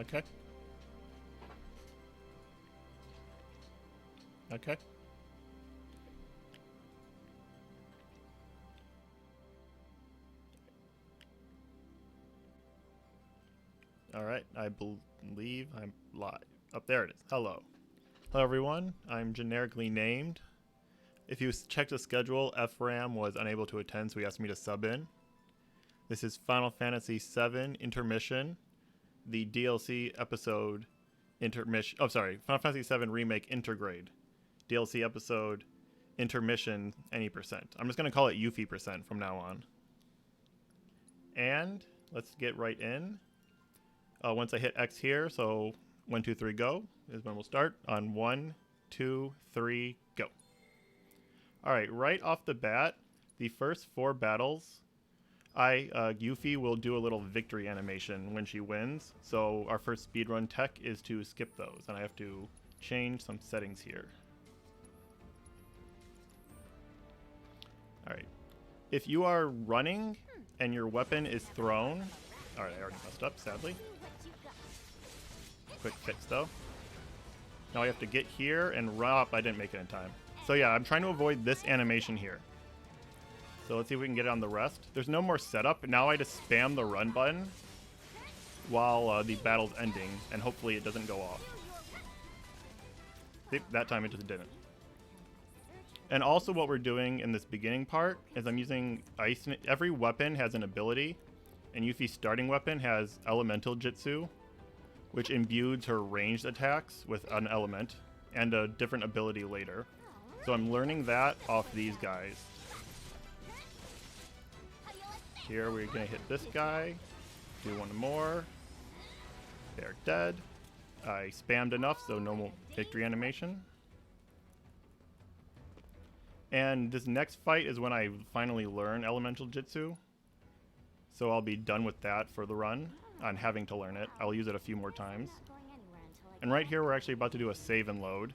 Okay. Okay. Alright, I believe I'm live. Up there it is. Hello. Hello everyone, I'm generically named. If you check the schedule, FRAM was unable to attend, so he asked me to sub in. This is Final Fantasy VII Intermission, the DLC episode Intermission. Oh, sorry, Final Fantasy VII Remake Intergrade. DLC episode Intermission any percent. I'm just going to call it Yuffie percent from now on. And let's get right in. Once I hit X here, so 1, 2, 3, go is when we'll start. On 1, 2, 3, go. Alright, right off the bat, the first 4 battles, Yuffie will do a little victory animation when she wins. So our first speedrun tech is to skip those, and I have to change some settings here. Alright, if you are running and your weapon is thrown, alright, I already messed up, sadly. Quick fix though. Now I have to get here and run up. I didn't make it in time. So yeah, I'm trying to avoid this animation here. So let's see if we can get it on the rest. There's no more setup. Now I just spam the run button while the battle's ending, and hopefully it doesn't go off. See, that time it just didn't. And also what we're doing in this beginning part is I'm using ice. Every weapon has an ability, and Yuffie's starting weapon has elemental jutsu, which imbues her ranged attacks with an element and a different ability later. So I'm learning that off these guys. Here we're gonna hit this guy, do one more. They're dead. I spammed enough, so no more victory animation. And this next fight is when I finally learn elemental jutsu. So I'll be done with that for the run on having to learn it. I'll use it a few more times. And right here we're actually about to do a save and load.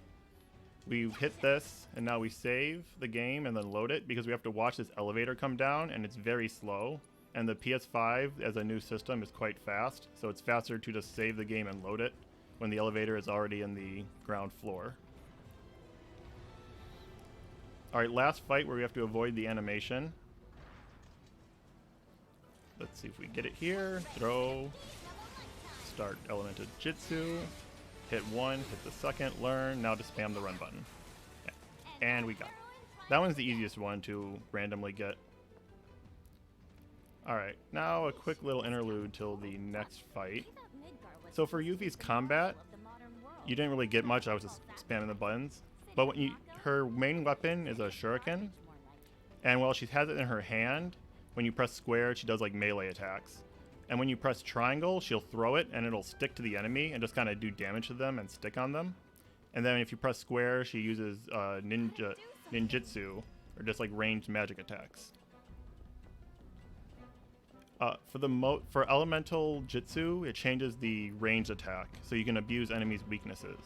We've hit this, and now we save the game and then load it because we have to watch this elevator come down, and it's very slow. And the PS5, as a new system, is quite fast, so it's faster to just save the game and load it when the elevator is already in the ground floor. Alright, last fight where we have to avoid the animation. Let's see if we get it here. Throw. Start elemental jutsu. Hit 1, hit the second, learn. Now to spam the run button. Yeah. And we got it. That one's the easiest one to randomly get. Alright, now a quick little interlude till the next fight. So for Yuffie's combat, you didn't really get much. I was just spamming the buttons. But when her main weapon is a shuriken. And while she has it in her hand, when you press square, she does like melee attacks. And when you press triangle, she'll throw it and it'll stick to the enemy and just kind of do damage to them and stick on them. And then if you press square, she uses ninjutsu, or just like ranged magic attacks. For elemental jutsu, it changes the ranged attack, so you can abuse enemies' weaknesses.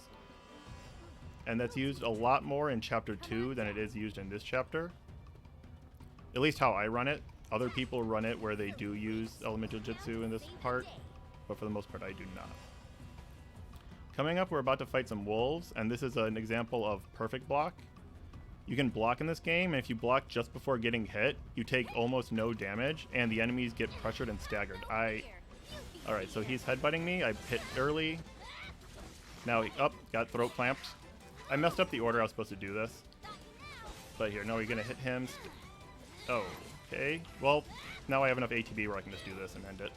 And that's used a lot more in Chapter 2 than it is used in this chapter. At least how I run it. Other people run it where they do use elemental jutsu in this part, but for the most part I do not. Coming up, we're about to fight some wolves, and this is an example of perfect block. You can block in this game, and if you block just before getting hit, you take almost no damage, and the enemies get pressured and staggered. Alright, so he's headbutting me. I hit early. Now he got throat clamped. I messed up the order I was supposed to do this. But here, no, you're gonna hit him. Oh. Okay, well, now I have enough ATB where I can just do this and end it.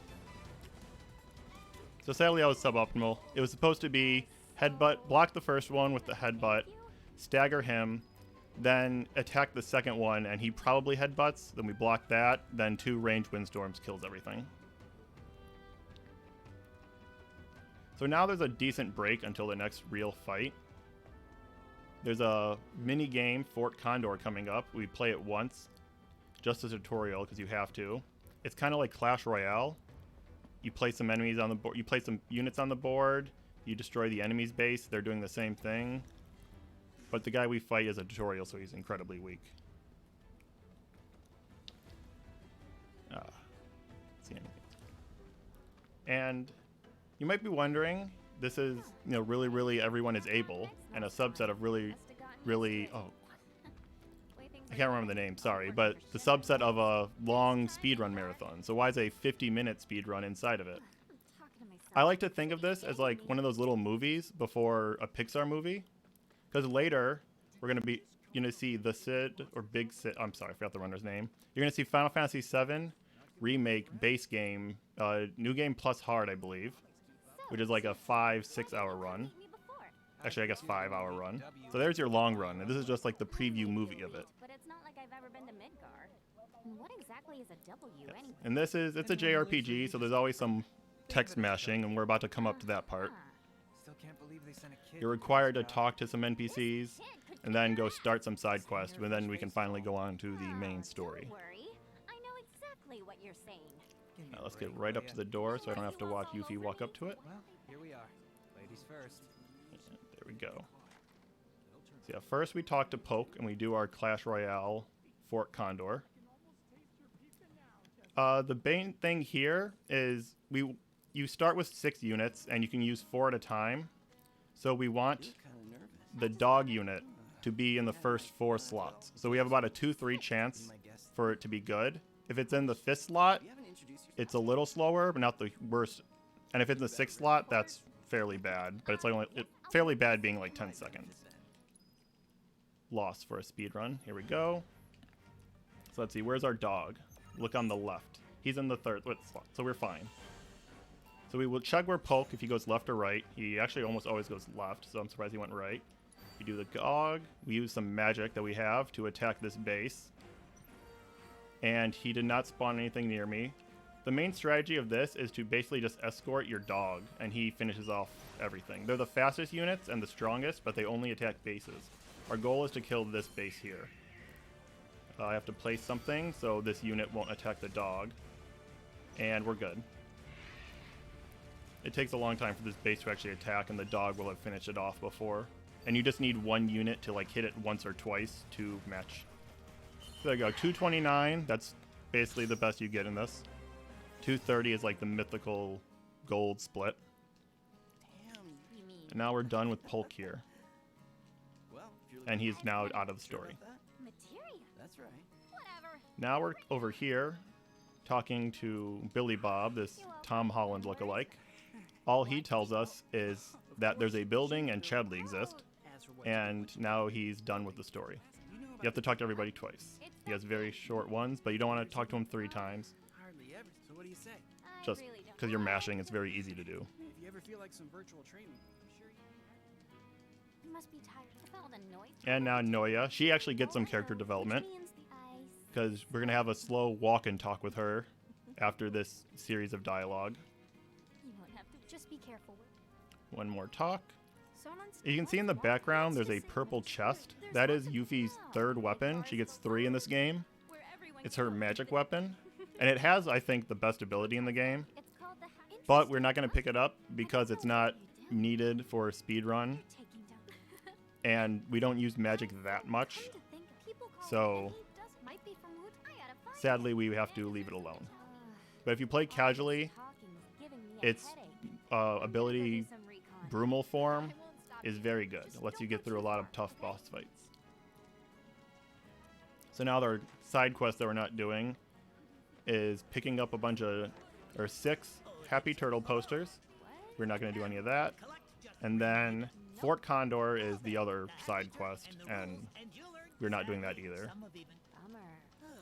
So sadly I was suboptimal. It was supposed to be headbutt, block the first one with the headbutt, stagger him, then attack the second one, and he probably headbutts, then we block that, then 2 ranged windstorms kills everything. So now there's a decent break until the next real fight. There's a mini game, Fort Condor, coming up. We play it once. Just a tutorial because you have to. It's kind of like Clash Royale. You place some enemies on the board. You place some units on the board. You destroy the enemy's base. They're doing the same thing. But the guy we fight is a tutorial, so he's incredibly weak. See anything. And You might be wondering, this is, you know, really everyone is able, and a subset of really, oh, I can't remember the name, sorry, but the subset of a long speedrun marathon. So why is a 50-minute speedrun inside of it? I like to think of this as like one of those little movies before a Pixar movie, because later we're going to be, you're going to see the Sid, or Big Sid, I'm sorry, I forgot the runner's name. You're going to see Final Fantasy VII Remake base game, new game plus hard, I believe, which is like a 5-6 hour run. Actually, I guess 5 hour run. So there's your long run, and this is just like the preview movie of it. But it's not like I've ever been to Midgar. What exactly is a W anyway? And this is, it's a JRPG, so there's always some text mashing, and we're about to come up to that part. You're required to talk to some NPCs, and then go start some side quests, and then we can finally go on to the main story. I know exactly what you're saying. Now let's get right up to the door so I don't have to watch Yuffie walk up to it. Well, here we are. Ladies first. And there we go. So yeah, first we talk to Poke, and we do our Clash Royale Fort Condor. The main thing here is you start with 6 units, and you can use 4 at a time. So we want the dog unit to be in the first 4 slots. So we have about a 2-3 chance for it to be good. If it's in the 5th slot, it's a little slower, but not the worst. And if it's in the 6th slot, that's fairly bad. But it's like only, fairly bad being like 10 seconds. Lost for a speed run. Here we go. So let's see, where's our dog? Look on the left. He's in the 3rd slot, so we're fine. So we will check where Poke, if he goes left or right. He actually almost always goes left, so I'm surprised he went right. We do the dog. We use some magic that we have to attack this base. And he did not spawn anything near me. The main strategy of this is to basically just escort your dog, and he finishes off everything. They're the fastest units and the strongest, but they only attack bases. Our goal is to kill this base here. I have to place something so this unit won't attack the dog. And we're good. It takes a long time for this base to actually attack, and the dog will have finished it off before. And you just need 1 unit to like hit it once or twice to match. So there you go, 229, that's basically the best you get in this. 230 is like the mythical gold split. And now we're done with Polk here. And he's now out of the story. That's right. Whatever. Now we're over here talking to Billy Bob, this Tom Holland lookalike. All he tells us is that there's a building and Chadley exist, and now he's done with the story. You have to talk to everybody twice. He has very short ones, but you don't want to talk to him 3 times. Hardly ever. So what do you say? Just because you're mashing, it's very easy to do. If you ever feel like some virtual training, I'm sure You must be tired. I felt annoyed. And now Noya, she actually gets some character development, because we're going to have a slow walk and talk with her after this series of dialogue. You won't have to. Just be careful. One more talk. You can see in the background there's a purple chest. That is Yuffie's 3rd weapon. She gets 3 in this game. It's her magic weapon. And it has, I think, the best ability in the game. But we're not going to pick it up because it's not needed for a speedrun. And we don't use magic that much. So sadly, we have to leave it alone. But if you play casually, its ability Brumal form is very good. It lets you get through a lot of tough boss fights. So now our side quest that we're not doing is picking up a bunch of, or 6 Happy Turtle posters. We're not going to do any of that. And then Fort Condor is the other side quest, and we're not doing that either.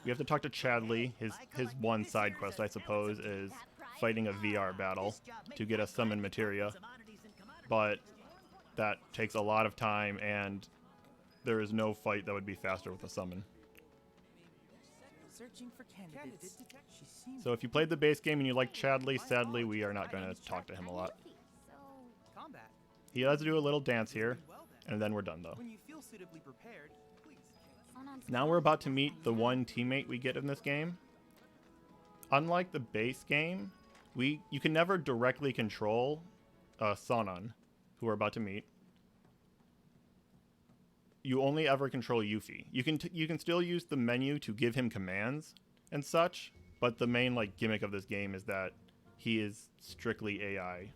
We have to talk to Chadley. His one side quest, I suppose, is fighting a VR battle to get us summon materia. But that takes a lot of time, and there is no fight that would be faster with a summon. So if you played the base game and you like Chadley, sadly we are not going to talk to him a lot. He does do a little dance here, and then we're done though. Now we're about to meet the one teammate we get in this game. Unlike the base game, you can never directly control Sonon, who we're about to meet. You only ever control Yuffie. You can still use the menu to give him commands and such, but the main like gimmick of this game is that he is strictly AI.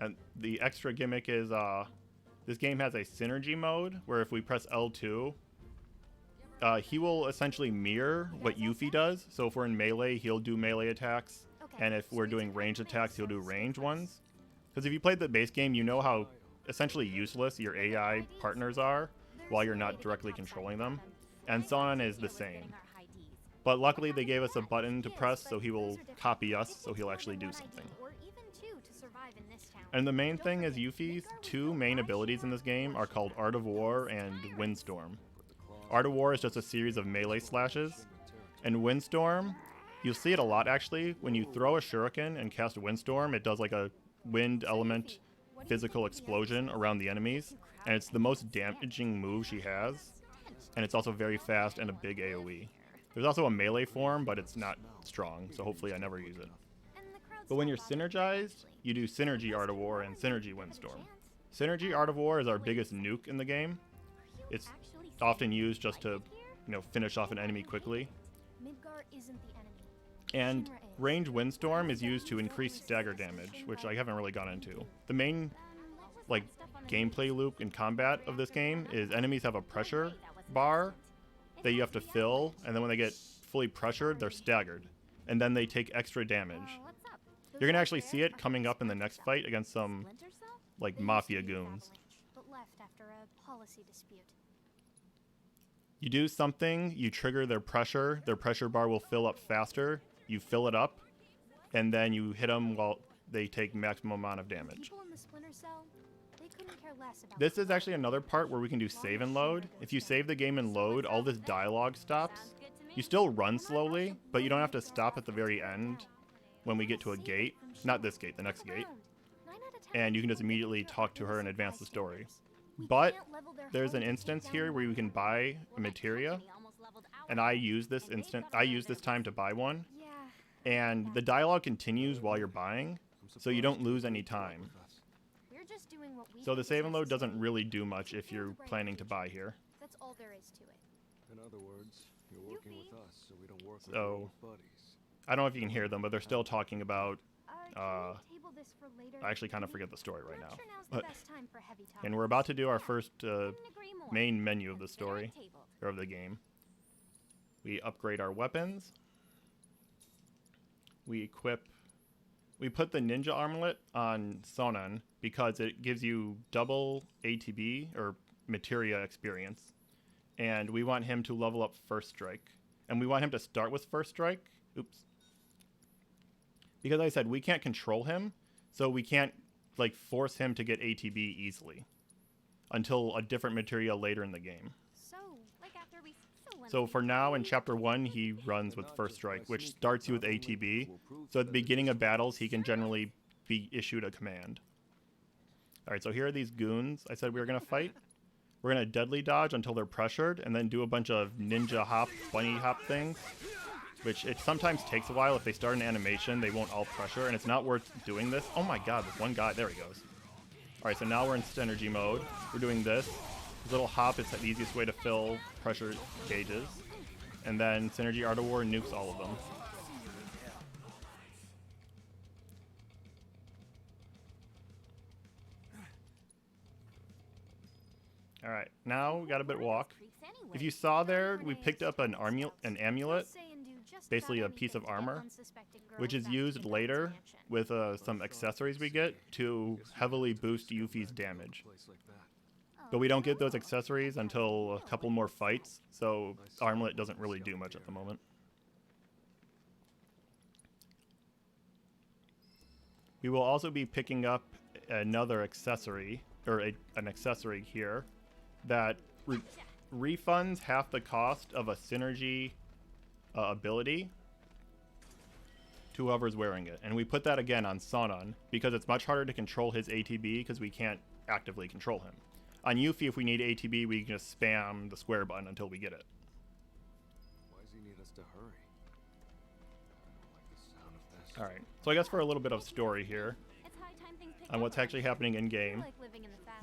And the extra gimmick is this game has a synergy mode where if we press L2, he will essentially mirror what Yuffie does. So if we're in melee, he'll do melee attacks. And if we're doing range attacks, he'll do range ones. Because if you played the base game, you know how essentially useless your AI partners are while you're not directly controlling them. And Sonon is the same. But luckily they gave us a button to press, so he will copy us, so he'll actually do something. And the main thing is Yuffie's two main abilities in this game are called Art of War and Windstorm. Art of War is just a series of melee slashes. And Windstorm, you'll see it a lot actually. When you throw a shuriken and cast Windstorm, it does like a wind element physical explosion around the enemies. And it's the most damaging move she has. And it's also very fast and a big AoE. There's also a melee form, but it's not strong, so hopefully I never use it. But when you're synergized, you do Synergy Art of War and Synergy Windstorm. Synergy Art of War is our biggest nuke in the game. It's often used just to, finish off an enemy quickly. And Range Windstorm is used to increase stagger damage, which I haven't really gone into. The main, gameplay loop in combat of this game is enemies have a pressure bar that you have to fill, and then when they get fully pressured, they're staggered. And then they take extra damage. You're going to actually see it coming up in the next fight against some, mafia goons. You do something, you trigger their pressure bar will fill up faster, you fill it up, and then you hit them while they take maximum amount of damage. This is actually another part where we can do save and load. If you save the game and load, all this dialogue stops. You still run slowly, but you don't have to stop at the very end when we get to a gate. Not this gate, the next gate. And you can just immediately talk to her and advance the story. But there's an instance here where you can buy a materia, and I use this time to buy one. And the dialogue continues while you're buying, so you don't lose any time. So the save and load doesn't really do much if you're planning to buy here. That's all there is to it. In other words, you're working with us, so we don't work with So, your buddies. I don't know if you can hear them, but they're still talking about, I actually kind of forget the story right now. But, and we're about to do our first main menu of the story, or of the game. We upgrade our weapons. We put the ninja armlet on Sonon because it gives you double ATB, or materia experience. And we want him to level up First Strike. And we want him to start with First Strike. Oops. Because I said we can't control him, so we can't force him to get ATB easily until a different materia later in the game. So for now, in Chapter 1, he runs with First Strike, which starts you with ATB. So at the beginning of battles, he can generally be issued a command. Alright, so here are these goons I said we were going to fight. We're going to deadly dodge until they're pressured, and then do a bunch of ninja hop, bunny hop things. Which it sometimes takes a while. If they start an animation, they won't all pressure, and it's not worth doing this. Oh my god, this one guy. There he goes. Alright, so now we're in synergy mode. We're doing this. This little hop is the easiest way to fill pressure gauges. And then Synergy Art of War nukes all of them. Alright, now we got a bit of walk. If you saw there, we picked up an amulet, basically a piece of armor, which is used later with some accessories we get to heavily boost Yuffie's damage. But we don't get those accessories until a couple more fights, so armlet doesn't really do much at the moment. We will also be picking up another accessory, or an accessory here, that refunds half the cost of a synergy ability to whoever's wearing it. And we put that again on Sonon, because it's much harder to control his ATB because we can't actively control him. On Yuffie, if we need ATB, we can just spam the square button until we get it. Why does he need us to hurry? I don't like the sound of this. Alright, so I guess for a little bit of story here on what's actually happening in-game,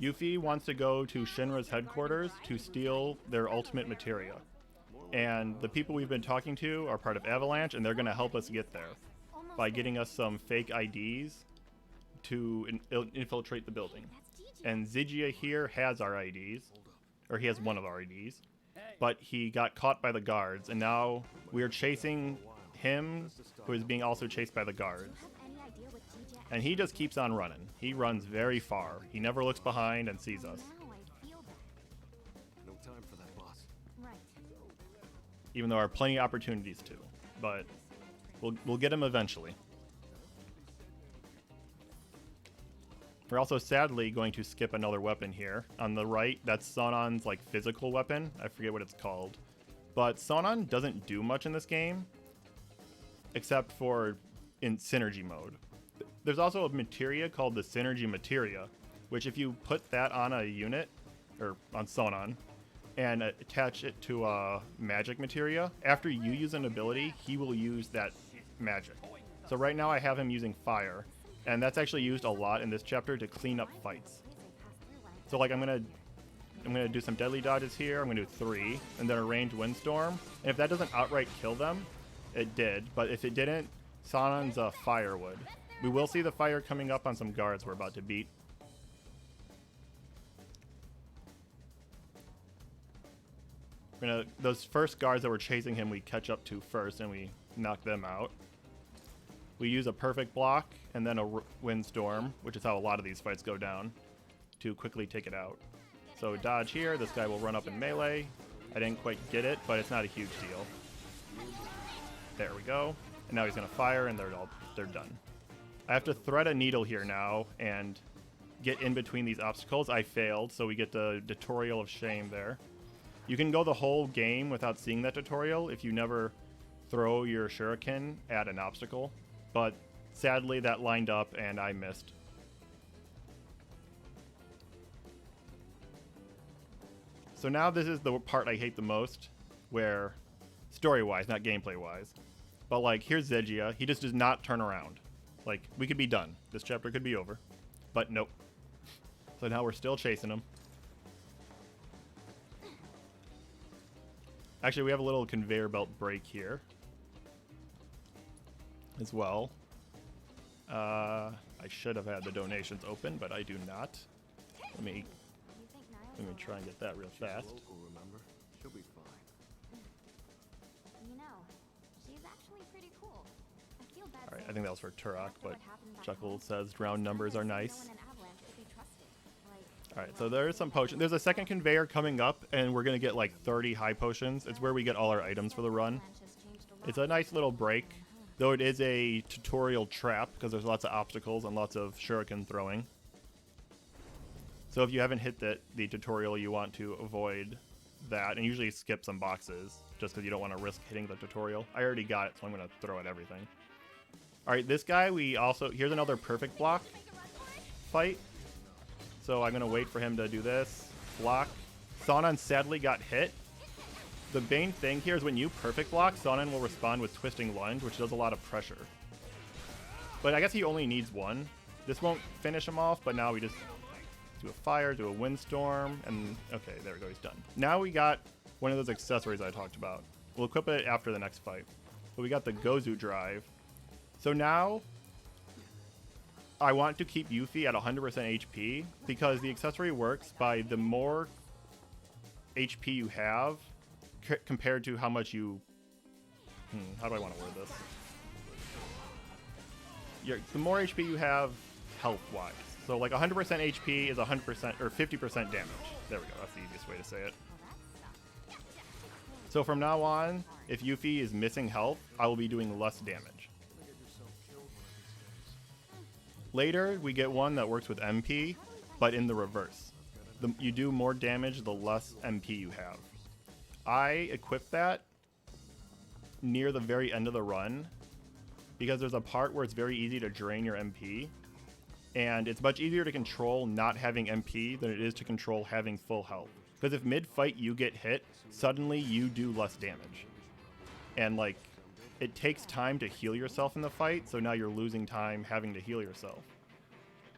Yuffie wants to go to Shinra's headquarters to steal their ultimate materia. And the people we've been talking to are part of Avalanche, and they're going to help us get there by getting us some fake IDs infiltrate the building. And Zygia here has our IDs, or he has one of our IDs, but he got caught by the guards, and now we're chasing him, who is being also chased by the guards. And he just keeps on running. He runs very far. He never looks behind and sees us. No time for that, boss. Even though there are plenty of opportunities to, but we'll get him eventually. We're also sadly going to skip another weapon here. On the right, that's Sonon's like physical weapon. I forget what it's called. But Sonon doesn't do much in this game, except for in synergy mode. There's also a materia called the synergy materia, which if you put that on a unit, or on Sonon, and attach it to a magic materia, after you use an ability, he will use that magic. So right now I have him using fire, and that's actually used a lot in this chapter to clean up fights. So like I'm gonna do some deadly dodges here. I'm gonna do 3, and then a ranged windstorm. And if that doesn't outright kill them, it did. But if it didn't, Sonon's fire would. We will see the fire coming up on some guards we're about to beat. Those first guards that were chasing him, we catch up to first, and we knock them out. We use a perfect block, and then a windstorm, which is how a lot of these fights go down, to quickly take it out. So dodge here, this guy will run up in melee. I didn't quite get it, but it's not a huge deal. There we go. And now he's gonna fire, and they're done. I have to thread a needle here now and get in between these obstacles. I failed, so we get the tutorial of shame there. You can go the whole game without seeing that tutorial if you never throw your shuriken at an obstacle, but sadly that lined up and I missed. So now this is the part I hate the most, where story-wise, not gameplay-wise, but like here's Zygia, he just does not turn around. Like, we could be done. This chapter could be over, but nope. So now we're still chasing him. Actually, we have a little conveyor belt break here as well. I should have had the donations open, but I do not. Let me try and get that real fast. Local, remember? She'll be fine. You know, she's actually pretty cool. I feel bad. Alright, I think that was for Turok, but Chuckle says round numbers are nice. Alright, so there's some potions. There's a second conveyor coming up, and we're going to get like 30 high potions. It's where we get all our items for the run. It's a nice little break, though it is a tutorial trap, because there's lots of obstacles and lots of shuriken throwing. So if you haven't hit the tutorial, you want to avoid that, and usually skip some boxes, just because you don't want to risk hitting the tutorial. I already got it, so I'm going to throw at everything. Alright, this guy, here's another perfect block fight. So I'm going to wait for him to do this. Block. Sonon sadly got hit. The main thing here is when you perfect block, Sonon will respond with Twisting Lunge, which does a lot of pressure. But I guess he only needs one. This won't finish him off, but now we just do a fire, do a windstorm, and okay, there we go, he's done. Now we got one of those accessories I talked about. We'll equip it after the next fight. But we got the Gozu drive. So now I want to keep Yuffie at 100% HP because the accessory works by the more HP you have compared to how much you... how do I want to word this? The more HP you have health-wise. So like 100% HP is 100% or 50% damage. There we go. That's the easiest way to say it. So from now on, if Yuffie is missing health, I will be doing less damage. Later, we get one that works with MP, but in the reverse. You do more damage the less MP you have. I equip that near the very end of the run because there's a part where it's very easy to drain your MP, and it's much easier to control not having MP than it is to control having full health. Because if mid-fight you get hit, suddenly you do less damage. And like, it takes time to heal yourself in the fight, so now you're losing time having to heal yourself.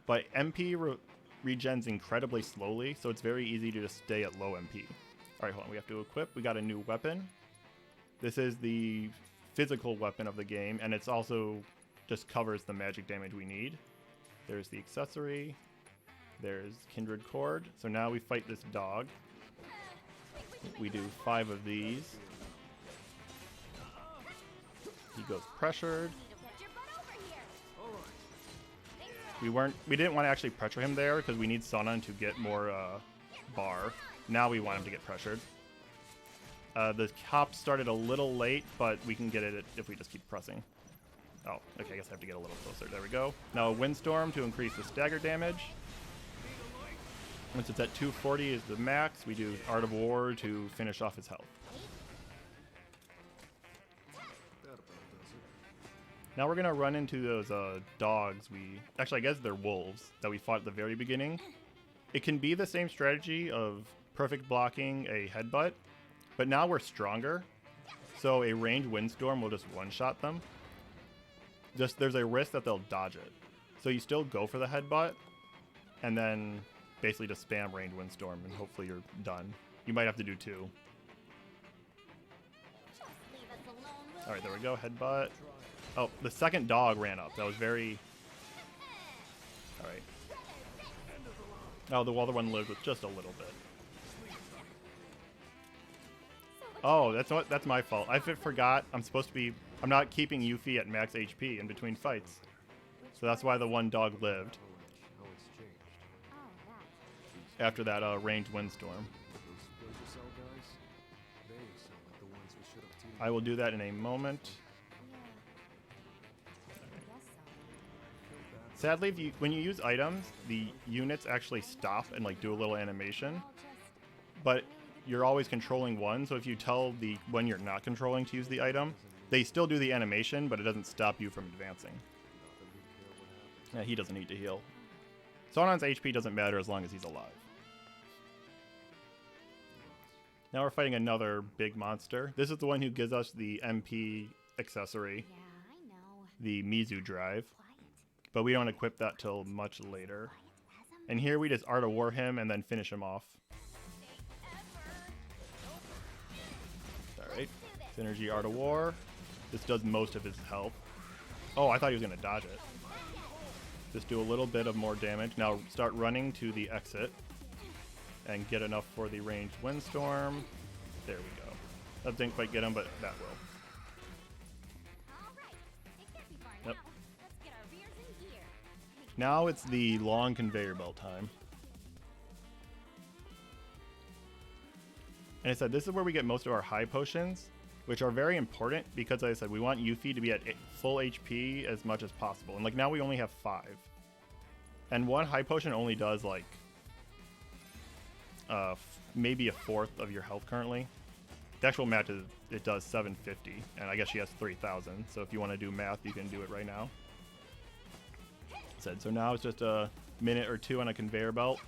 But MP regens incredibly slowly, so it's very easy to just stay at low MP. Alright, hold on, we have to equip. We got a new weapon. This is the physical weapon of the game, and it's also just covers the magic damage we need. There's the accessory. There's Kindred Cord. So now we fight this dog. We do 5 of these. He goes pressured. We didn't want to actually pressure him there because we need Sonon to get more bar. Now we want him to get pressured. The hop started a little late, but we can get it if we just keep pressing. Oh, okay, I guess I have to get a little closer. There we go. Now a Windstorm to increase the stagger damage. Once it's at 240 is the max, we do Art of War to finish off his health. Now we're gonna run into those dogs actually I guess they're wolves that we fought at the very beginning. It can be the same strategy of perfect blocking a headbutt, but now we're stronger. So a ranged Windstorm will just one-shot them. There's a risk that they'll dodge it. So you still go for the headbutt, and then basically just spam ranged Windstorm, and hopefully you're done. You might have to do 2. Alright, there we go, headbutt. Oh, the second dog ran up. That was very... Alright. Oh, the other one lived with just a little bit. Oh, that's my fault. I forgot I'm not keeping Yuffie at max HP in between fights. So that's why the one dog lived. After that ranged Windstorm. I will do that in a moment. Sadly, when you use items, the units actually stop and like do a little animation. But you're always controlling one, so if you tell when you're not controlling to use the item, they still do the animation, but it doesn't stop you from advancing. Yeah, he doesn't need to heal. Sonon's HP doesn't matter as long as he's alive. Now we're fighting another big monster. This is the one who gives us the MP accessory, Yeah, I know. the Mizu drive, Quiet. but we don't equip that till much later. And here we just Art of War him and then finish him off. Alright, Synergy Art of War. This does most of his health. Oh, I thought he was going to dodge it. Just do a little bit of more damage. Now start running to the exit and get enough for the ranged Windstorm. There we go. That didn't quite get him, but that will. Yep. Now it's the long conveyor belt time. And I said this is where we get most of our high potions, which are very important because, like I said, we want Yuffie to be at full HP as much as possible. And like now we only have 5. And one high potion only does like maybe a 1/4 of your health currently. The actual match is it does 750, and I guess she has 3,000. So if you want to do math, you can do it right now. So now it's just a minute or 2 on a conveyor belt,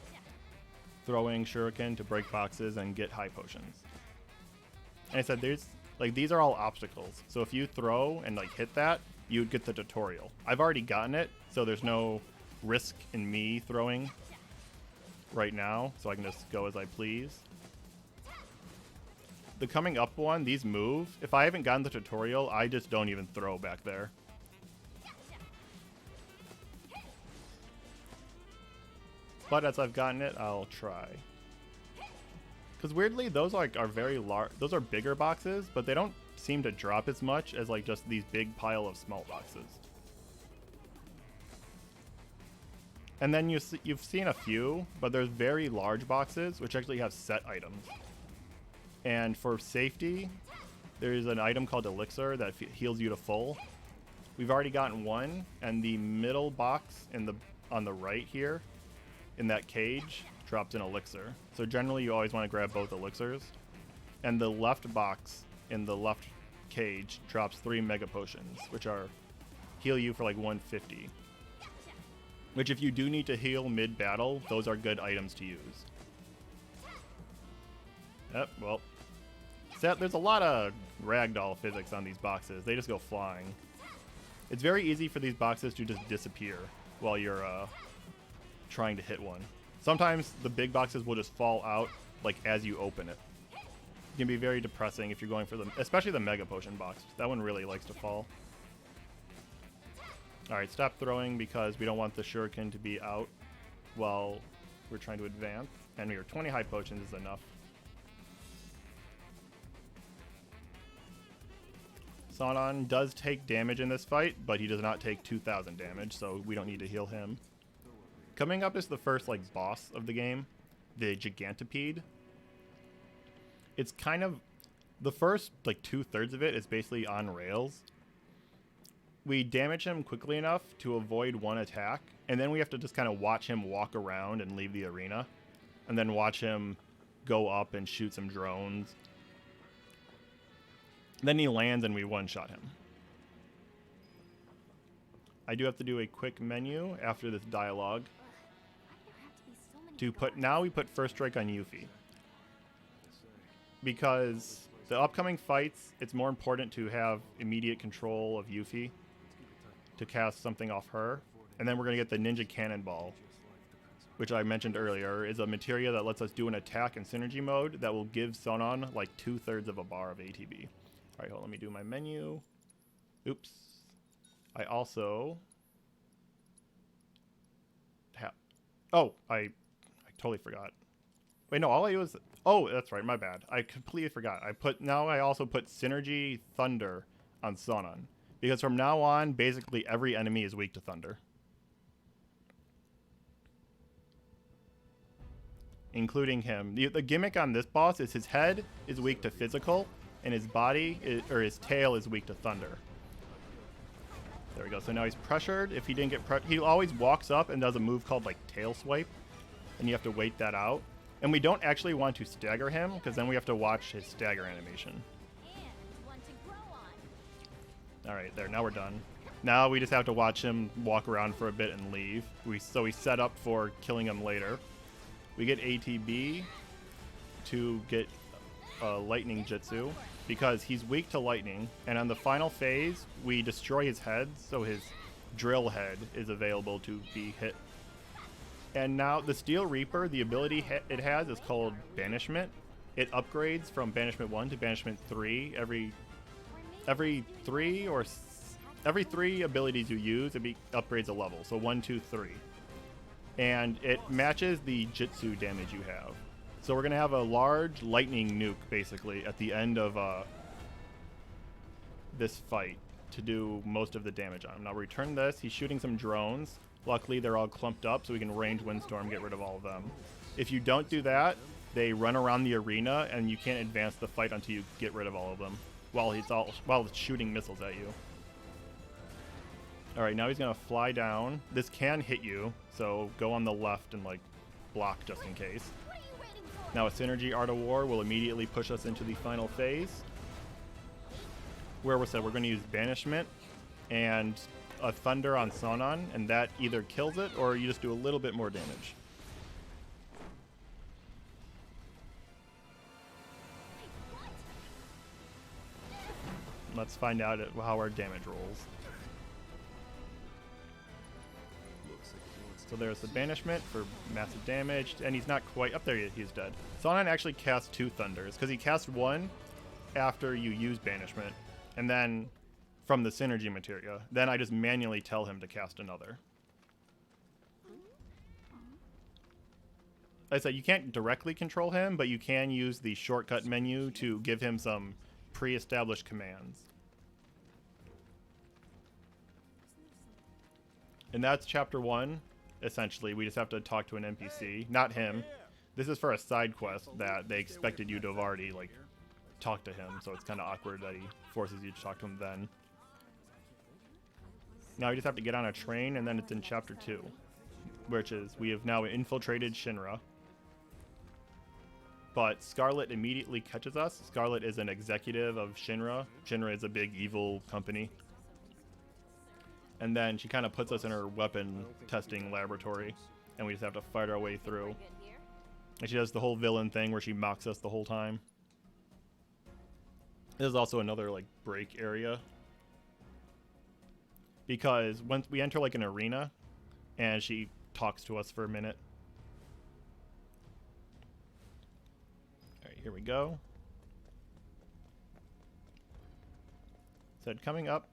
throwing shuriken to break boxes and get high potions. And I said these are all obstacles. So if you throw and like hit that, you'd get the tutorial. I've already gotten it, so there's no risk in me throwing right now, so I can just go as I please. The coming up one, these move. If I haven't gotten the tutorial, I just don't even throw back there. But as I've gotten it, I'll try. Because weirdly, those are very large. Those are bigger boxes, but they don't seem to drop as much as like just these big pile of small boxes. And then you've seen a few, but there's very large boxes which actually have set items. And for safety, there's an item called Elixir that heals you to full. We've already gotten one, and the middle box on the right here, in that cage, drops an Elixir. So generally you always want to grab both Elixirs. And the left box in the left cage drops 3 Mega Potions, which heal you for like 150. Which if you do need to heal mid-battle, those are good items to use. Yep, well. There's a lot of ragdoll physics on these boxes. They just go flying. It's very easy for these boxes to just disappear while you're trying to hit one. Sometimes the big boxes will just fall out like as you open it. It can be very depressing if you're going for them, especially the Mega Potion box. That one really likes to fall. Alright, stop throwing because we don't want the shuriken to be out while we're trying to advance. And we are 20 high potions is enough. Sonon does take damage in this fight, but he does not take 2,000 damage, so we don't need to heal him. Coming up is the first, like, boss of the game, the Gigantopede. It's kind of... the first, like, 2/3 of it is basically on rails. We damage him quickly enough to avoid one attack, and then we have to just kind of watch him walk around and leave the arena, and then watch him go up and shoot some drones. Then he lands and we one-shot him. I do have to do a quick menu after this dialogue. To put, now we put first strike on Yuffie. Because the upcoming fights, it's more important to have immediate control of Yuffie to cast something off her. And then we're going to get the Ninja Cannonball, which I mentioned earlier, is a materia that lets us do an attack in synergy mode that will give Sonon like 2/3 of a bar of ATB. Alright, hold on, let me do my menu. Oops. I also have... oh, I totally forgot. Wait, no, all I do is... oh, that's right, my bad. I completely forgot. Now I also put Synergy Thunder on Sonon. Because from now on, basically every enemy is weak to Thunder. Including him. The gimmick on this boss is his head is weak to physical, and his body, or his tail, is weak to thunder. There we go. So now he's pressured. If he didn't get he always walks up and does a move called like tail swipe, and you have to wait that out. And we don't actually want to stagger him, because then we have to watch his stagger animation. Alright, there. Now we're done. Now we just have to watch him walk around for a bit and leave. So we set up for killing him later. We get ATB to get lightning jutsu because he's weak to lightning, and on the final phase we destroy his head, so his drill head is available to be hit. And now the Steel Reaper, the ability it has is called Banishment. It upgrades from Banishment 1 to Banishment 3 every 3 abilities you use. It upgrades a level, so 1, 2, 3, and it matches the Jitsu damage you have. So we're going to have a large lightning nuke, basically, at the end of this fight to do most of the damage on him. Now return this. He's shooting some drones. Luckily, they're all clumped up, so we can range Windstorm, get rid of all of them. If you don't do that, they run around the arena, and you can't advance the fight until you get rid of all of them while it's shooting missiles at you. All right, now he's going to fly down. This can hit you, so go on the left and, like, block just in case. Now a Synergy Art of War will immediately push us into the final phase, where we're going to use Banishment and a Thunder on Sonon, and that either kills it or you just do a little bit more damage. Let's find out how our damage rolls. So there's the Banishment for massive damage, and he's not quite up there yet. He's dead. Sonon actually casts 2 Thunders, because he casts 1 after you use Banishment, and then from the Synergy materia. Then I just manually tell him to cast another. Like I said, you can't directly control him, but you can use the shortcut menu to give him some pre-established commands. And that's chapter 1. Essentially, we just have to talk to an NPC, not him. This is for a side quest that they expected you to have already, like, talked to him, so it's kind of awkward that he forces you to talk to him then. Now you just have to get on a train, and then it's in chapter 2, which is, we have now infiltrated Shinra. But Scarlet immediately catches us. Scarlet is an executive of Shinra. Shinra is a big evil company. And then she kind of puts us in her weapon testing laboratory, and we just have to fight our way through. And she does the whole villain thing where she mocks us the whole time. There's also another, like, break area, because once we enter, like, an arena, and she talks to us for a minute. Alright, here we go. Said coming up.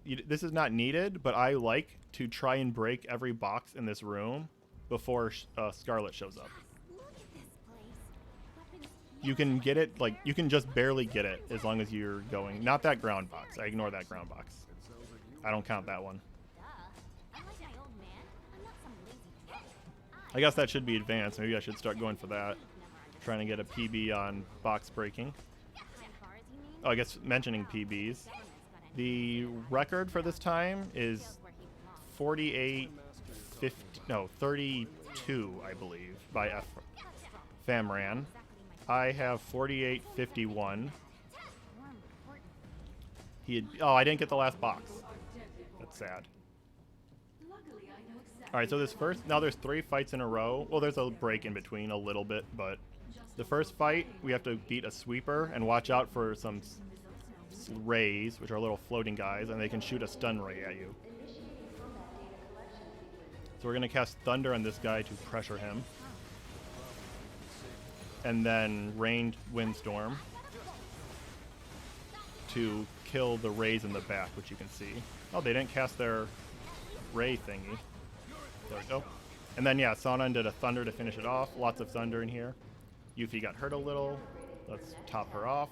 This is not needed, but I like to try and break every box in this room before Scarlet shows up. Look at this place. Weapons. You can get it, like, you can just barely get it as long as you're going. Not that ground box. I ignore that ground box. I don't count that one. Duh. I'm like my old man. I'm not some lazy drunk. I guess that should be advanced. Maybe I should start going for that. Trying to get a PB on box breaking. Oh, I guess mentioning PBs. The record for this time is 32, I believe, by FF7R. I have 48.51. Oh, I didn't get the last box. That's sad. Alright, so now there's 3 fights in a row. Well, there's a break in between a little bit, but the first fight, we have to beat a sweeper and watch out for some rays, which are little floating guys, and they can shoot a stun ray at you. So we're going to cast Thunder on this guy to pressure him. And then Ranged Windstorm to kill the rays in the back, which you can see. Oh, they didn't cast their ray thingy. There we go. And then, yeah, Sonon did a Thunder to finish it off. Lots of Thunder in here. Yuffie got hurt a little. Let's top her off.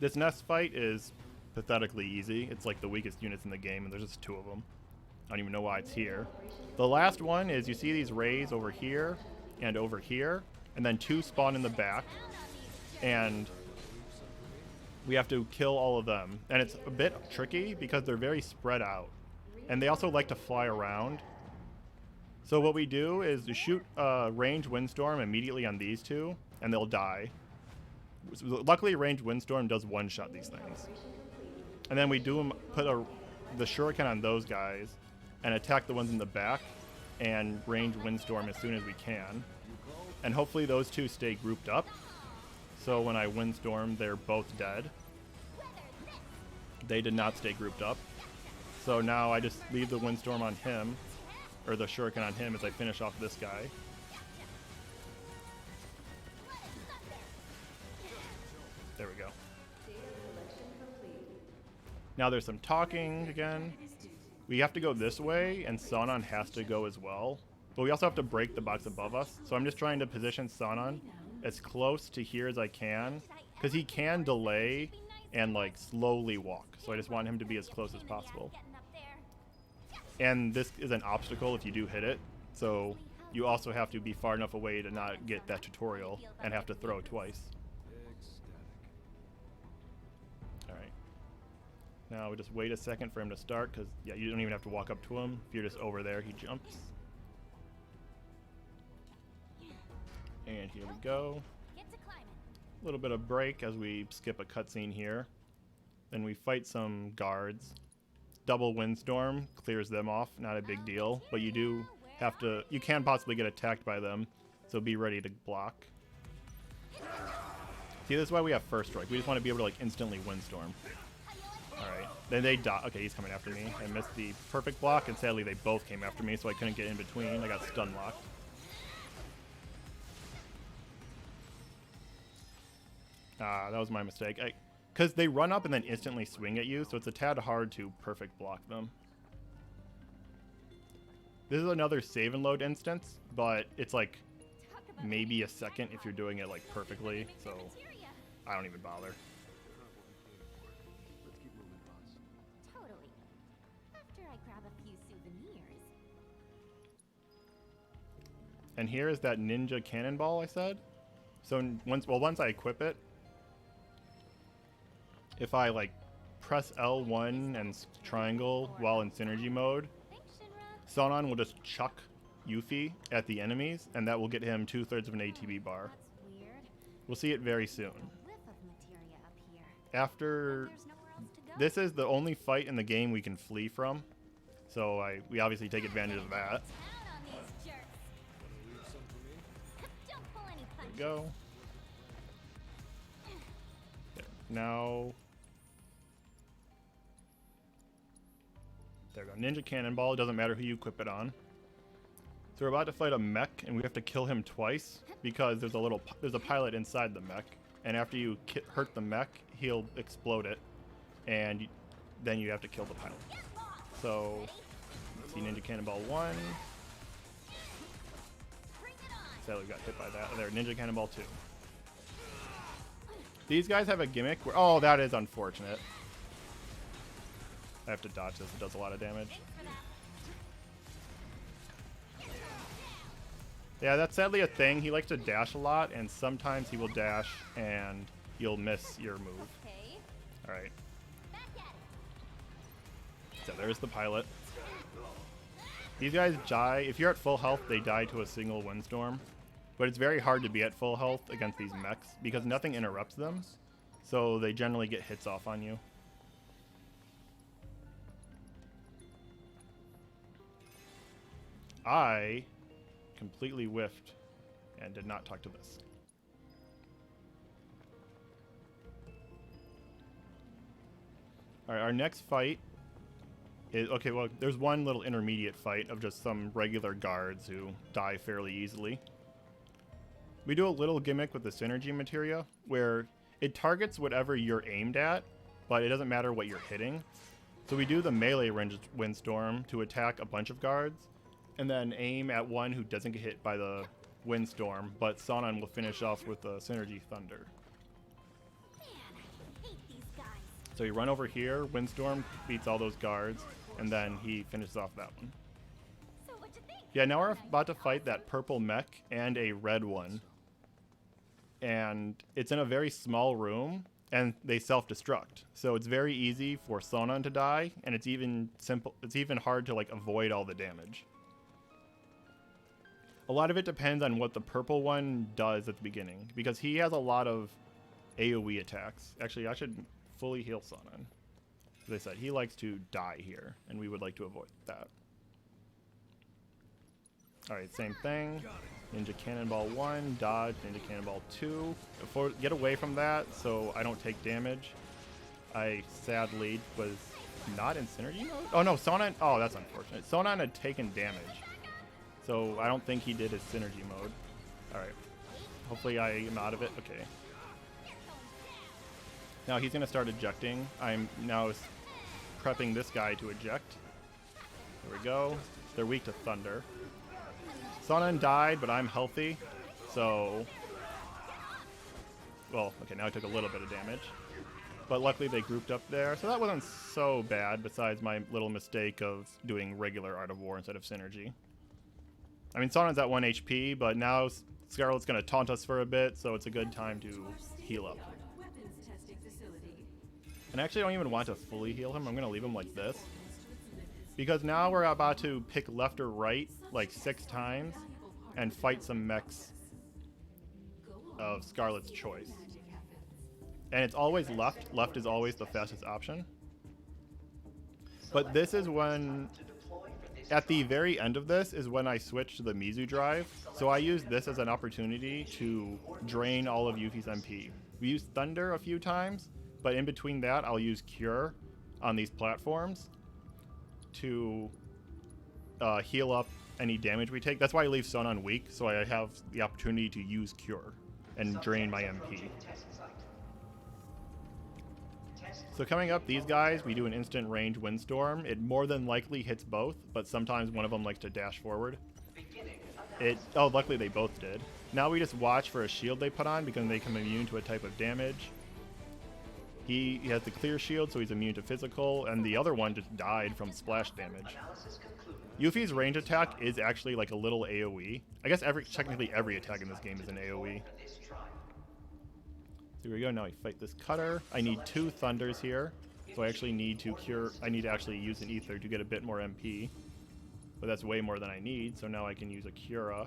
This next fight is pathetically easy. It's like the weakest units in the game, and there's just 2 of them. I don't even know why it's here. The last one is you see these rays over here and over here, and then 2 spawn in the back, and we have to kill all of them. And it's a bit tricky because they're very spread out, and they also like to fly around. So what we do is to shoot Ranged Windstorm immediately on these 2, and they'll die. Luckily, Ranged Windstorm does one-shot these things. And then we put the Shuriken on those guys and attack the ones in the back and Ranged Windstorm as soon as we can. And hopefully those 2 stay grouped up. So when I Windstorm, they're both dead. They did not stay grouped up. So now I just leave the Windstorm on him, or the Shuriken on him, as I finish off this guy. There we go. Now there's some talking again. We have to go this way, and Sonon has to go as well. But we also have to break the box above us. So I'm just trying to position Sonon as close to here as I can, because he can delay and like slowly walk. So I just want him to be as close as possible. And this is an obstacle if you do hit it. So you also have to be far enough away to not get that tutorial and have to throw twice. Alright. Now we just wait a second for him to start, because yeah, you don't even have to walk up to him. If you're just over there, he jumps. And here we go. A little bit of break as we skip a cutscene here. Then we fight some guards. Double Windstorm clears them off, not a big deal, but you do have to, you can possibly get attacked by them, so be ready to block. See, this is why we have First Strike. We just want to be able to like instantly Windstorm. Alright, then they die. Okay, he's coming after me. I missed the perfect block, and sadly they both came after me, so I couldn't get in between. I got stun locked. That was my mistake. Because they run up and then instantly swing at you, so it's a tad hard to perfect block them. This is another save and load instance, but it's like maybe a second if you're doing it like perfectly, so I don't even bother. Totally. After I grab a few souvenirs. And here is that ninja cannonball I said. So once I equip it, if I like press L1 and triangle while in synergy mode, Sonon will just chuck Yuffie at the enemies, and that will get him 2/3 of an ATB bar. We'll see it very soon. After this is the only fight in the game we can flee from, so we obviously take advantage of that. There we go. There. Now. There we go. Ninja Cannonball. It doesn't matter who you equip it on. So we're about to fight a mech, and we have to kill him twice because there's a pilot inside the mech, and after you hurt the mech, he'll explode it, and then you have to kill the pilot. So, let's see Ninja Cannonball 1. Sadly got hit by that. There, Ninja Cannonball 2. These guys have a gimmick where... Oh, that is unfortunate. I have to dodge this. It does a lot of damage. Yeah, that's sadly a thing. He likes to dash a lot, and sometimes he will dash and you'll miss your move. Alright. So there's the pilot. These guys die. If you're at full health, they die to a single windstorm. But it's very hard to be at full health against these mechs because nothing interrupts them. So they generally get hits off on you. I completely whiffed and did not talk to this. Alright, our next fight is... Okay, well, there's one little intermediate fight of just some regular guards who die fairly easily. We do a little gimmick with the synergy materia where it targets whatever you're aimed at, but it doesn't matter what you're hitting. So we do the melee windstorm to attack a bunch of guards, and then aim at one who doesn't get hit by the windstorm, but Sonon will finish off with the synergy thunder. So you run over here, windstorm beats all those guards, and then he finishes off that one. Yeah, now we're about to fight that purple mech and a red one. And it's in a very small room, and they self-destruct. So it's very easy for Sonon to die, and it's even hard to like avoid all the damage. A lot of it depends on what the purple one does at the beginning, because he has a lot of AoE attacks. Actually, I should fully heal Sonon. As I said, he likes to die here, and we would like to avoid that. Alright, same thing. Ninja Cannonball 1, dodge, Ninja Cannonball 2. Get away from that so I don't take damage. I sadly was not in synergy mode? Oh no, Sonon, oh that's unfortunate. Sonon had taken damage. So I don't think he did his synergy mode. Alright. Hopefully I am out of it. Okay. Now he's going to start ejecting. I'm now prepping this guy to eject. There we go. They're weak to thunder. Sonon died, but I'm healthy. So... Well, okay, now I took a little bit of damage. But luckily they grouped up there. So that wasn't so bad, besides my little mistake of doing regular Art of War instead of synergy. I mean, Sonon's at 1 HP, but now Scarlet's going to taunt us for a bit, so it's a good time to heal up. And I actually don't even want to fully heal him. I'm going to leave him like this. Because now we're about to pick left or right like 6 times and fight some mechs of Scarlet's choice. And it's always left. Left is always the fastest option. But this is when... At the very end of this is when I switch to the Mizu drive. So I use this as an opportunity to drain all of Yuffie's MP. We use Thunder a few times, but in between that I'll use Cure on these platforms to heal up any damage we take. That's why I leave Sonon weak, so I have the opportunity to use Cure and drain my MP. So coming up, these guys, we do an instant range windstorm. It more than likely hits both, but sometimes one of them likes to dash forward. Oh, luckily they both did. Now we just watch for a shield they put on because they become immune to a type of damage. He has the clear shield, so he's immune to physical, and the other one just died from splash damage. Yuffie's range attack is actually like a little AoE. I guess technically every attack in this game is an AoE. So here we go, now we fight this cutter. I need 2 thunders here, so I actually need to actually use an ether to get a bit more MP. But that's way more than I need, so now I can use a Cura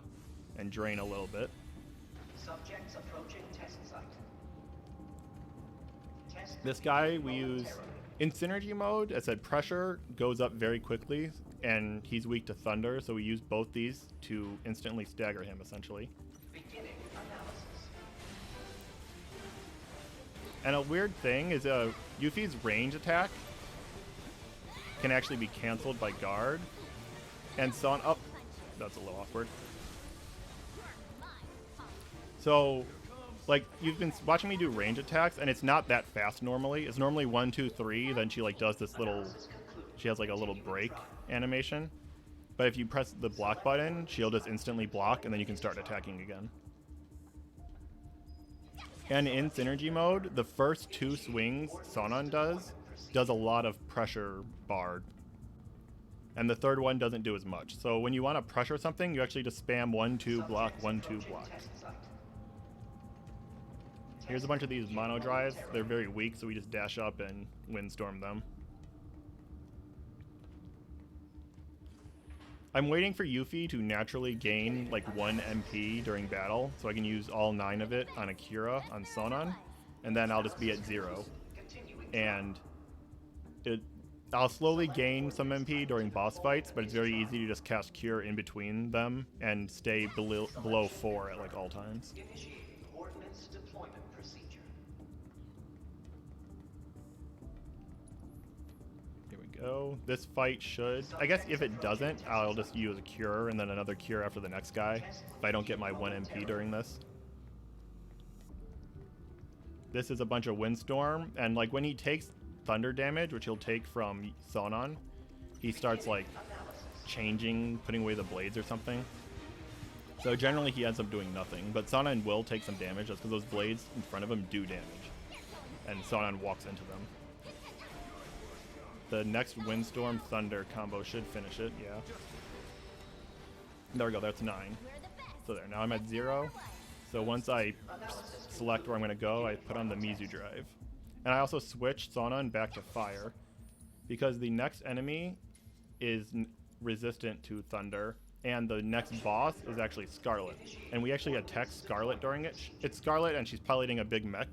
and drain a little bit. Subjects approaching test site. This guy we use in synergy mode. As I said, pressure goes up very quickly, and he's weak to thunder, so we use both these to instantly stagger him, essentially. And a weird thing is Yuffie's range attack can actually be cancelled by guard. And Son... Oh, that's a little awkward. So Like, you've been watching me do range attacks, and it's not that fast normally. It's normally 1, 2, 3, then she, like, does this little... She has, like, a little break animation. But if you press the block button, she'll just instantly block, and then you can start attacking again. And in synergy mode, the first 2 swings Sonon does a lot of pressure bar. And the third one doesn't do as much. So when you want to pressure something, you actually just spam 1, 2, block, 1, 2, block. Here's a bunch of these mono drives. They're very weak, so we just dash up and windstorm them. I'm waiting for Yuffie to naturally gain like 1 MP during battle, so I can use all 9 of it on Akira on Sonon, and then I'll just be at 0. And I'll slowly gain some MP during boss fights, but it's very easy to just cast Cure in between them and stay below 4 at like all times. Go. This fight should... I guess if it doesn't, I'll just use a Cure and then another Cure after the next guy if I don't get my 1 MP during this. This is a bunch of Windstorm, and like when he takes thunder damage, which he'll take from Sonon, he starts like changing, putting away the blades or something. So generally he ends up doing nothing, but Sonon will take some damage just because those blades in front of him do damage. And Sonon walks into them. The next Windstorm Thunder combo should finish it, yeah. There we go, that's 9. So there, now I'm at 0. So once I select where I'm going to go, I put on the Mizu drive. And I also switched Sonon back to fire, because the next enemy is resistant to Thunder, and the next boss is actually Scarlet. And we actually attack Scarlet during it. It's Scarlet and she's piloting a big mech,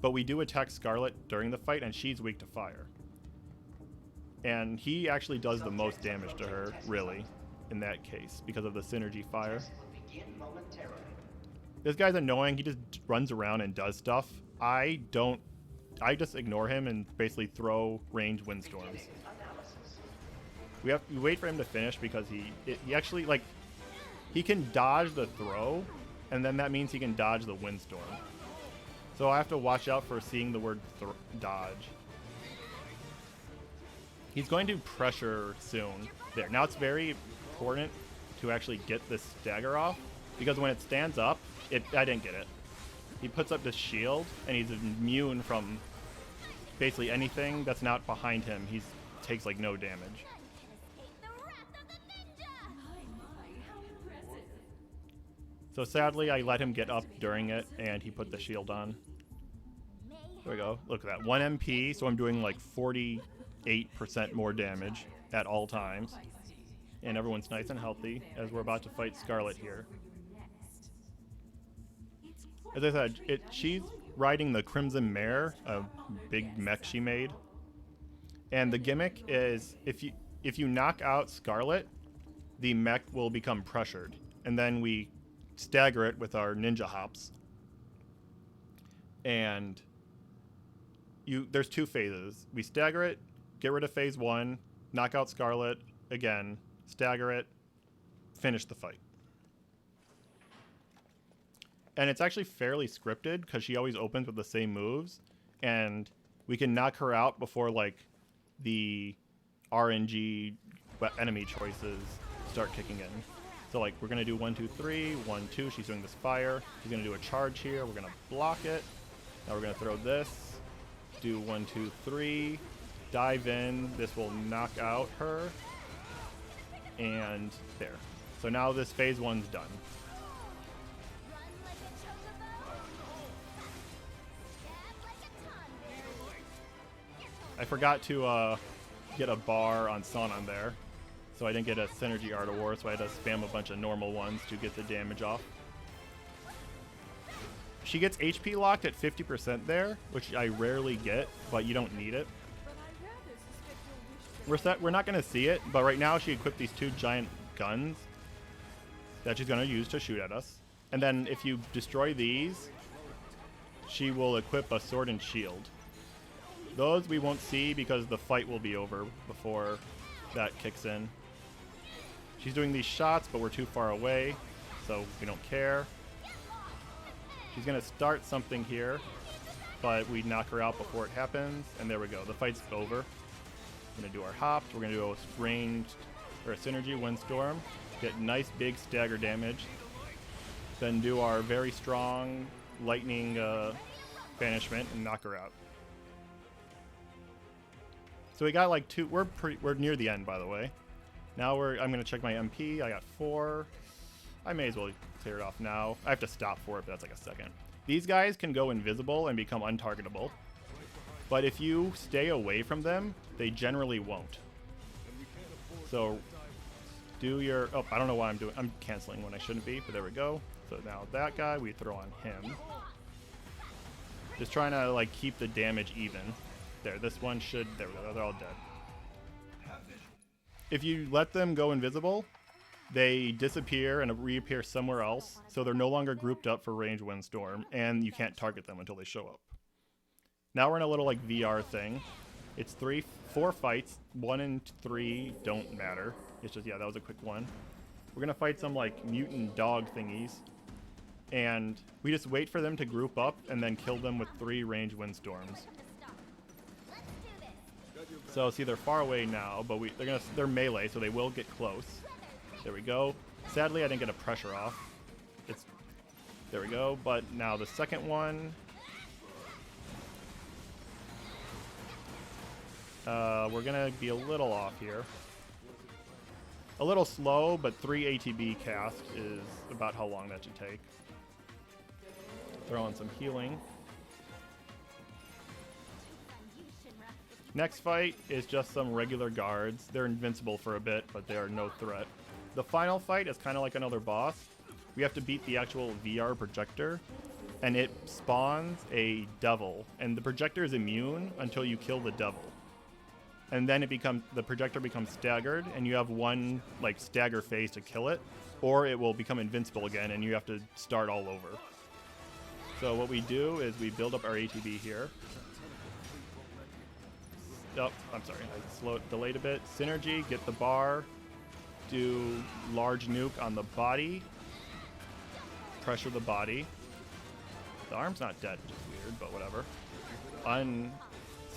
but we do attack Scarlet during the fight and she's weak to fire. And he actually does the most damage to her, really, in that case, because of the synergy fire. This guy's annoying. He just runs around and does stuff. I just ignore him and basically throw range windstorms. We wait for him to finish because he actually, like, he can dodge the throw, and then that means he can dodge the windstorm. So I have to watch out for seeing the word dodge. He's going to pressure soon. There. Now it's very important to actually get this stagger off, because when it stands up, I didn't get it. He puts up this shield, and he's immune from basically anything that's not behind him. He takes like no damage. So sadly, I let him get up during it, and he put the shield on. There we go. Look at that. 1 MP, so I'm doing like 48% more damage at all times. And everyone's nice and healthy as we're about to fight Scarlet here. As I said, she's riding the Crimson Mare, a big mech she made. And the gimmick is if you knock out Scarlet, the mech will become pressured. And then we stagger it with our ninja hops. And there's 2 phases. We stagger it, get rid of phase 1, knock out Scarlet, again, stagger it, finish the fight. And it's actually fairly scripted because she always opens with the same moves, and we can knock her out before like the RNG enemy choices start kicking in. So like we're gonna do 1, 2, 3, 1, 2. She's doing this fire. She's gonna do a charge here. We're gonna block it. Now we're gonna throw this. Do 1, 2, 3. Dive in. This will knock out her. And there. So now this phase 1's done. I forgot to get a bar on Sonon there, so I didn't get a synergy Art of War, so I had to spam a bunch of normal ones to get the damage off. She gets HP locked at 50% there, which I rarely get, but you don't need it. We're not going to see it, but right now she equipped these 2 giant guns that she's going to use to shoot at us. And then if you destroy these, she will equip a sword and shield. Those we won't see because the fight will be over before that kicks in. She's doing these shots, but we're too far away, so we don't care. She's going to start something here, but we knock her out before it happens, and there we go. The fight's over. We're going to do our hops. We're going to do a ranged, or a synergy windstorm. Get nice big stagger damage. Then do our very strong lightning banishment and knock her out. So we got like 2. We're near the end, by the way. Now I'm gonna check my MP. I got 4. I may as well clear it off now. I have to stop for it, but that's like a second. These guys can go invisible and become untargetable. But if you stay away from them, they generally won't. So do your... Oh, I don't know why I'm doing... I'm canceling when I shouldn't be, but there we go. So now that guy, we throw on him. Just trying to like keep the damage even. There, this one should... There we go, they're all dead. If you let them go invisible, they disappear and reappear somewhere else, so they're no longer grouped up for range windstorm, and you can't target them until they show up. Now we're in a little like VR thing. It's 4 fights. 1 and 3 don't matter. It's just, yeah, that was a quick one. We're gonna fight some like mutant dog thingies, and we just wait for them to group up and then kill them with 3 range windstorms. So see, they're far away now, but they're melee, so they will get close. There we go. Sadly, I didn't get a pressure off. There we go. But now the second one. We're gonna be a little off here. A little slow, but 3 ATB cast is about how long that should take. Throw in some healing. Next fight is just some regular guards. They're invincible for a bit, but they are no threat. The final fight is kind of like another boss. We have to beat the actual VR projector, and it spawns a devil, and the projector is immune until you kill the devil. And then the projector becomes staggered, and you have one like stagger phase to kill it, or it will become invincible again, and you have to start all over. So what we do is we build up our ATB here. Oh, I'm sorry, I delayed a bit. Synergy, get the bar, do large nuke on the body, pressure the body. The arm's not dead, which is weird, but whatever.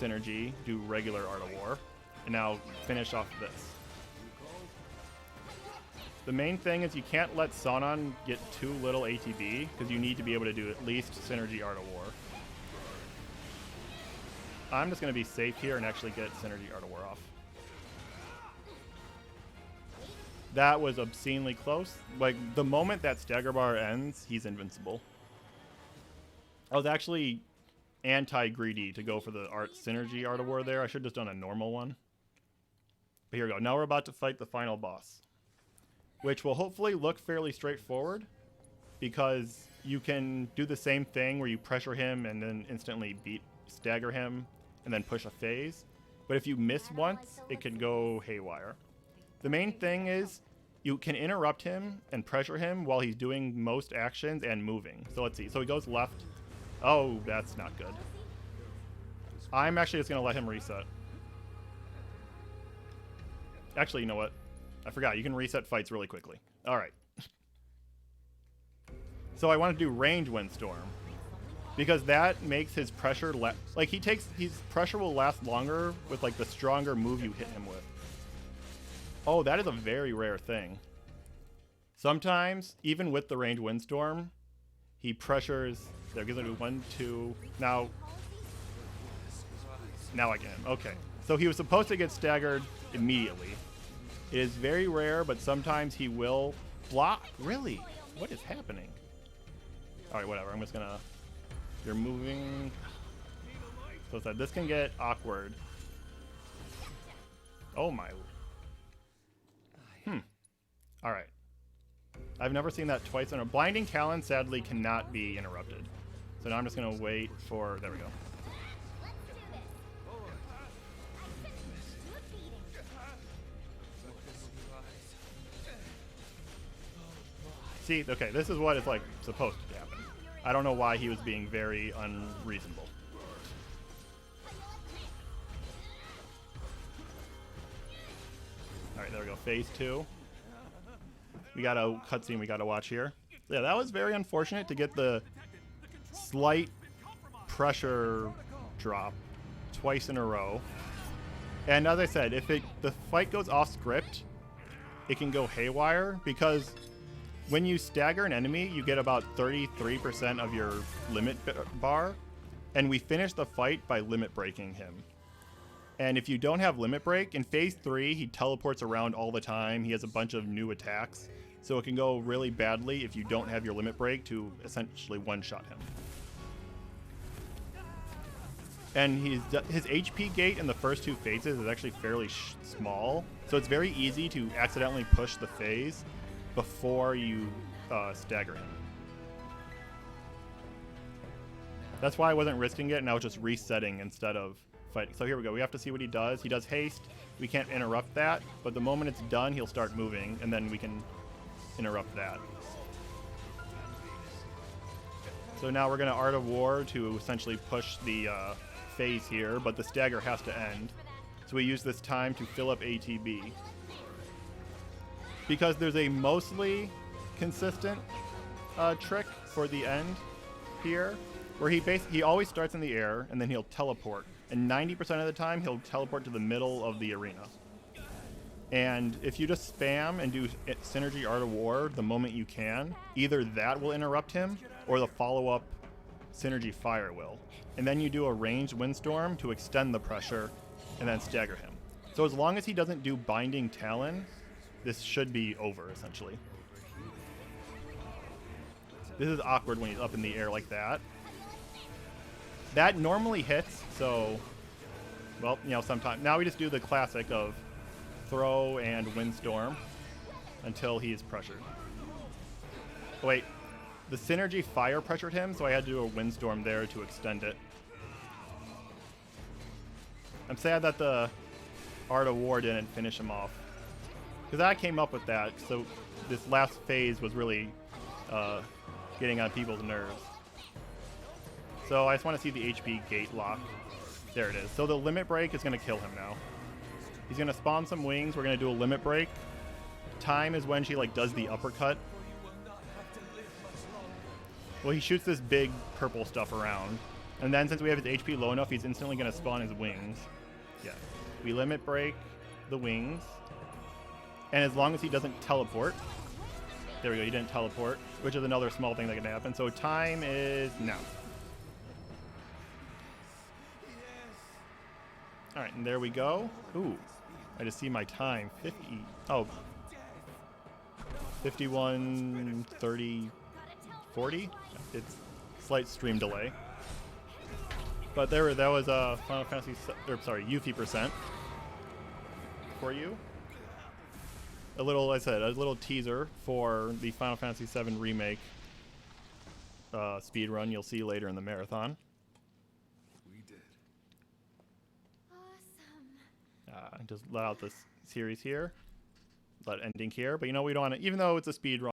Synergy, do regular Art of War, and now finish off this. The main thing is you can't let Sonon get too little ATB, because you need to be able to do at least Synergy Art of War. I'm just going to be safe here and actually get Synergy Art of War off. That was obscenely close. Like, the moment that stagger bar ends, he's invincible. I was actually anti-greedy to go for the Synergy Art of War there. I should have just done a normal one. But here we go. Now we're about to fight the final boss, which will hopefully look fairly straightforward, because you can do the same thing where you pressure him and then instantly stagger him and then push a phase. But if you miss once, it can go haywire. The main thing is you can interrupt him and pressure him while he's doing most actions and moving. So let's see. So he goes left. Oh, that's not good. I'm actually just going to let him reset. Actually, you know what? I forgot. You can reset fights really quickly. All right. So I want to do range windstorm, because that makes his pressure like his pressure will last longer with like the stronger move you hit him with. Oh, that is a very rare thing. Sometimes, even with the range windstorm, he pressures. There, gives it 1, 2. Now I get him. Okay. So he was supposed to get staggered immediately. It is very rare, but sometimes he will block. Really? What is happening? All right, whatever. I'm just gonna. You're moving. So this can get awkward. Oh my. All right. I've never seen that twice in a blinding Talon. Sadly, cannot be interrupted. So now I'm just gonna wait for. There we go. See, okay, this is what it's like supposed to happen. I don't know why he was being very unreasonable. All right, there we go. Phase 2. We got a cutscene we got to watch here. Yeah, that was very unfortunate to get the slight pressure drop twice in a row. And as I said, if the fight goes off script, it can go haywire, because when you stagger an enemy, you get about 33% of your limit bar, and we finish the fight by limit breaking him. And if you don't have limit break, in phase 3, he teleports around all the time. He has a bunch of new attacks, so it can go really badly if you don't have your limit break to essentially one-shot him. And his HP gate in the first 2 phases is actually fairly small, so it's very easy to accidentally push the phase before you stagger him. That's why I wasn't risking it, and I was just resetting instead of fighting. So here we go. We have to see what he does. He does haste. We can't interrupt that, but the moment it's done, he'll start moving, and then we can interrupt that. So now we're going to Art of War to essentially push the phase here, but the stagger has to end. So we use this time to fill up ATB. Because there's a mostly consistent trick for the end here, where he always starts in the air and then he'll teleport. And 90% of the time he'll teleport to the middle of the arena. And if you just spam and do Synergy Art of War the moment you can, either that will interrupt him or the follow-up Synergy Fire will. And then you do a ranged Windstorm to extend the pressure and then stagger him. So as long as he doesn't do Binding Talon, this should be over, essentially. This is awkward when he's up in the air like that. That normally hits, so, well, you know, sometimes. Now we just do the classic of throw and Windstorm until he is pressured. Oh, wait, the Synergy Fire pressured him, so I had to do a Windstorm there to extend it. I'm sad that the Art of War didn't finish him off, because I came up with that, so this last phase was really getting on people's nerves. So I just want to see the HP gate lock. There it is. So the limit break is going to kill him now. He's going to spawn some wings. We're going to do a limit break. Time is when she like does the uppercut. Well, he shoots this big purple stuff around. And then since we have his HP low enough, he's instantly going to spawn his wings. Yeah. We limit break the wings. And as long as he doesn't teleport. There we go. He didn't teleport, which is another small thing that can happen. So time is now. All right, and there we go. Ooh, I just see my time. 50. Oh. 51, 30, 40. It's slight stream delay. But that was Final Fantasy, Yuffie percent for you. A little, like I said, a little teaser for the Final Fantasy VII Remake speed run you'll see later in the marathon. We did. Awesome. Just let out this series here, let ending here. But you know, we don't want to, even though it's a speed run,